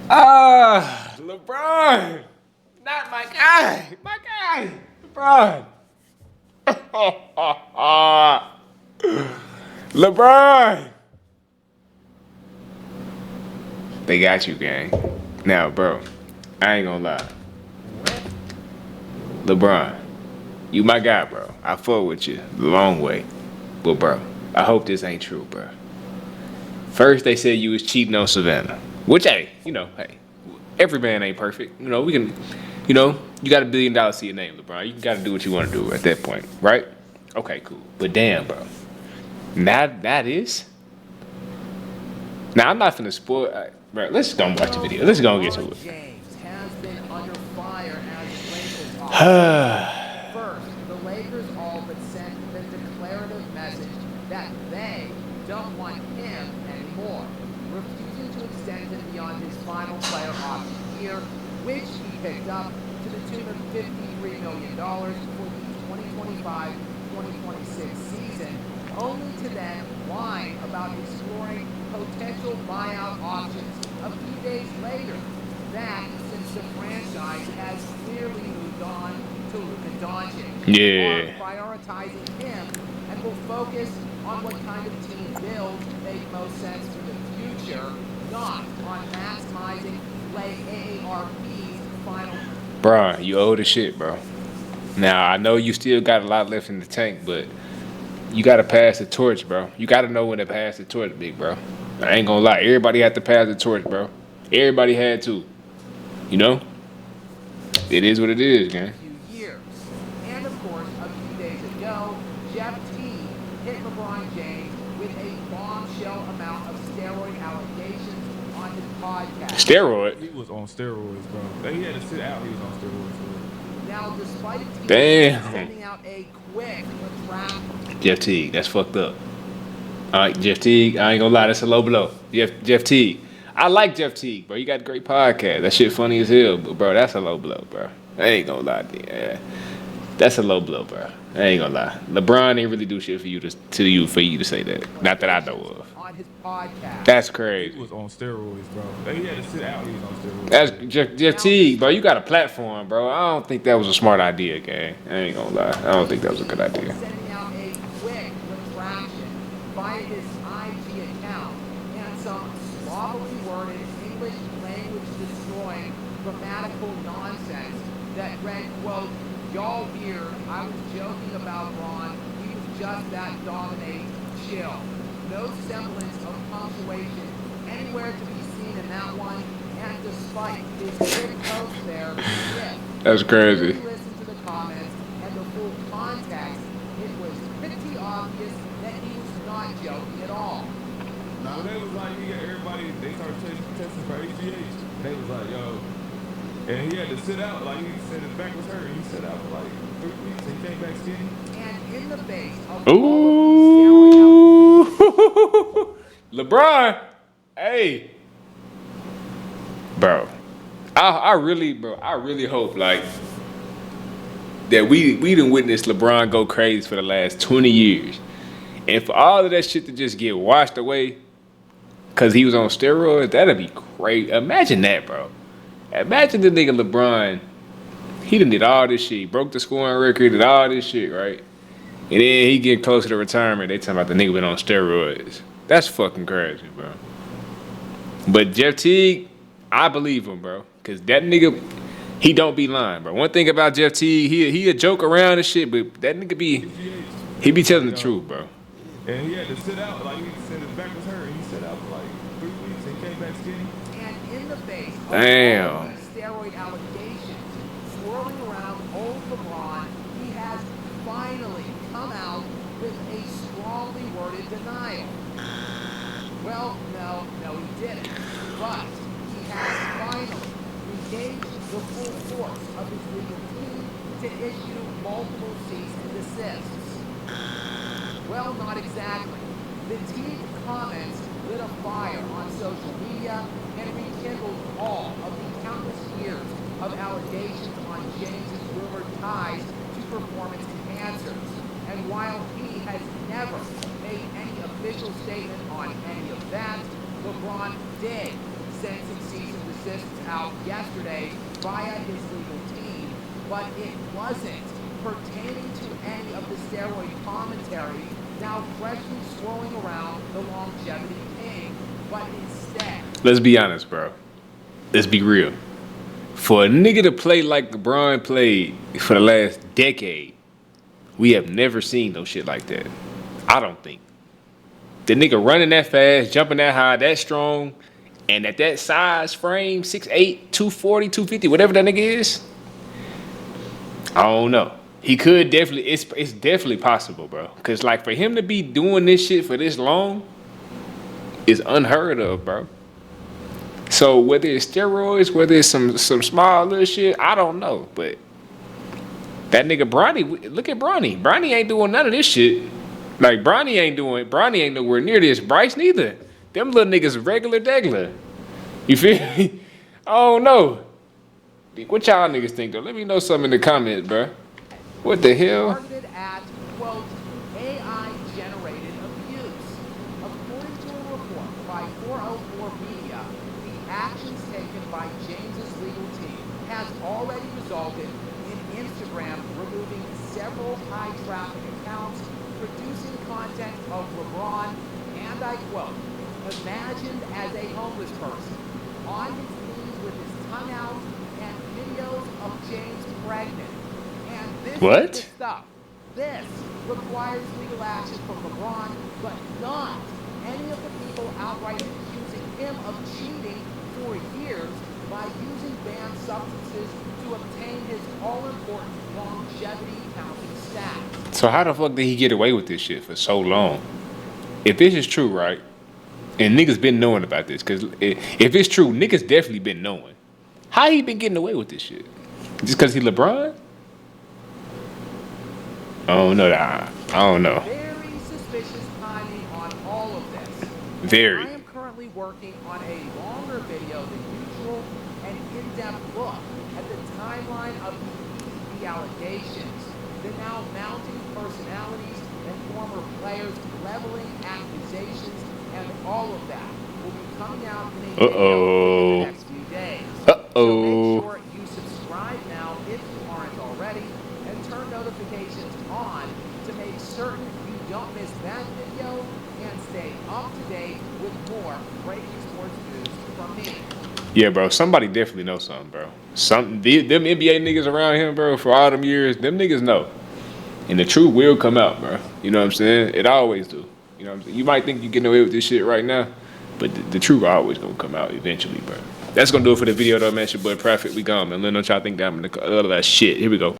LeBron. Not my guy. My guy. LeBron. LeBron. They got you, gang. Now, bro, I ain't gonna lie. LeBron, you my guy, bro. I fuck with you the long way. But, bro, I hope this ain't true, bro. First, they said you was cheating on Savannah. Which, hey, every man ain't perfect. We can, you got $1 billion to your name, LeBron. You gotta do what you want to do at that point, right? Okay, cool. But damn, bro. That is. Now I'm not finna spoil. Bro, let's go watch the video. Let's go get to it. James has been under fire as Lakers First, the Lakers all but sent the declarative message that they don't want him anymore, refusing to extend him beyond his final player option year, which he picked up to the tune of $53 million for the 2025-2026 season, only to then whine about exploring potential buyout options a few days later. That since the franchise has clearly moved on to Luka Doncic. Yeah. Prioritizing him and will focus on what kind of team builds make most sense for the future, not on maximizing AARP's final. Bro, you old as shit, bro. Now, I know you still got a lot left in the tank, but you got to pass the torch, bro. You got to know when to pass the torch, big bro. I ain't gonna lie. Everybody had to pass the torch, bro. Everybody had to. It is what it is, man. Years. And of course, a few days ago, Jeff Teague hit LeBron James with a bombshell amount of steroid allegations on his podcast. Steroid? He was on steroids, bro. He had to sit out. He was on steroids. Now, despite Teague sending out a quick retraction. Jeff Teague, that's fucked up. All right, Jeff Teague, I ain't gonna lie, that's a low blow. Jeff Teague. I like Jeff Teague, bro. You got a great podcast. That shit funny as hell, but bro, that's a low blow, bro. I ain't gonna lie, yeah. That's a low blow, bro. I ain't gonna lie. LeBron ain't really do shit for you to say that. Not that I know of. On his podcast. That's crazy. He was on steroids, bro. He had to sit out. He was on steroids. That's Jeff Teague, bro. You got a platform, bro. I don't think that was a smart idea, gang. I ain't gonna lie. I don't think that was a good idea. Sending out a quick retraction via his IG account and some sloppily worded English language destroying grammatical nonsense that read, quote, "Y'all here, I was joking about Ron. He was just that dominating. Chill." No semblance of punctuation anywhere to be seen in that one, and despite his quick post there, that's crazy. If you listen to the comments and the full context, it was pretty obvious that he was not joking at all. No, they was like, everybody, they started testing for HGH. They was like, yo, and he had to sit out, like he said his back was hurt, he sat out for like 3 weeks and he came back skinny. And in the face of ooh, LeBron, hey, bro, I really hope like that we done witnessed LeBron go crazy for the last 20 years, and for all of that shit to just get washed away because he was on steroids, that'd be great. Imagine that, bro. Imagine the nigga LeBron, he done did all this shit. He broke the scoring record, did all this shit, right? And then he get closer to retirement, they talking about the nigga been on steroids. That's fucking crazy, bro. But Jeff Teague, I believe him, bro. Because that nigga, he don't be lying, bro. One thing about Jeff Teague, he a joke around and shit, but that nigga he be telling the truth, bro. And he had to sit out, like he said his back was hurt, and he sat out for like 3 weeks and came back skinny. And in the face of damn steroid allegations swirling around old LeBron, he has finally come out with a strongly worded denial. Well, no, he didn't. But he has finally engaged the full force of his legal team to issue multiple cease and desists. Well, not exactly. The Teague comments lit a fire on social media and rekindled all of the countless years of allegations on James's rumored ties to performance enhancers. And while he has never made any official statement on any of that, LeBron did sent some cease and desist out yesterday via his legal team, but it wasn't pertaining to any of the steroid commentary now freshly swirling around the longevity king, but instead... Let's be honest, bro. Let's be real. For a nigga to play like LeBron played for the last decade, we have never seen no shit like that. I don't think. The nigga running that fast, jumping that high, that strong, and at that size frame, 6'8", 240, 250, whatever that nigga is, I don't know. He could definitely, it's definitely possible, bro. Because, like, for him to be doing this shit for this long is unheard of, bro. So, whether it's steroids, whether it's some small little shit, I don't know. But that nigga Bronny, look at Bronny. Bronny ain't doing none of this shit. Like, Bronny ain't nowhere near this. Bryce neither. Them little niggas regular degler. You feel me? I don't know. What y'all niggas think, though? Let me know something in the comments, bro. What the hell? Targeted at, quote, AI-generated abuse. According to a report by 404 Media, the actions taken by James's legal team has already resulted in Instagram removing several high-traffic accounts producing content of LeBron, and I quote, imagined as a homeless person, on his knees with his tongue out, and videos of James pregnant. And this What? is the stuff. This requires legal action from LeBron, but not any of the people outright accusing him of cheating for years by using banned substances to obtain his all-important longevity counting stats. So how the fuck did he get away with this shit for so long? If this is true, right? And niggas been knowing about this, because if it's true, niggas definitely been knowing. How he been getting away with this shit? Just because he LeBron? I don't know. I don't know. Very suspicious timing on all of this. Very. I am currently working on a longer video than usual, an in-depth look at the timeline of the allegations, the now mounting personalities and former players leveling accusations, and all of that will be coming out in a video in the next few days. So make sure you subscribe now if you aren't already, and turn notifications on to make certain you don't miss that video and stay up to date with more breaking sports news from me. Yeah, bro. Somebody definitely knows something, bro. Them NBA niggas around him, bro, for all them years, them niggas know. And the truth will come out, bro. You know what I'm saying? It always do. You know what I'm saying? You might think you're getting away with this shit right now, but the truth always gonna come out eventually, bro. That's gonna do it for the video, though, man. It's your boy Prophet. We gone, man. Let me know what y'all think down in the shit. Here we go.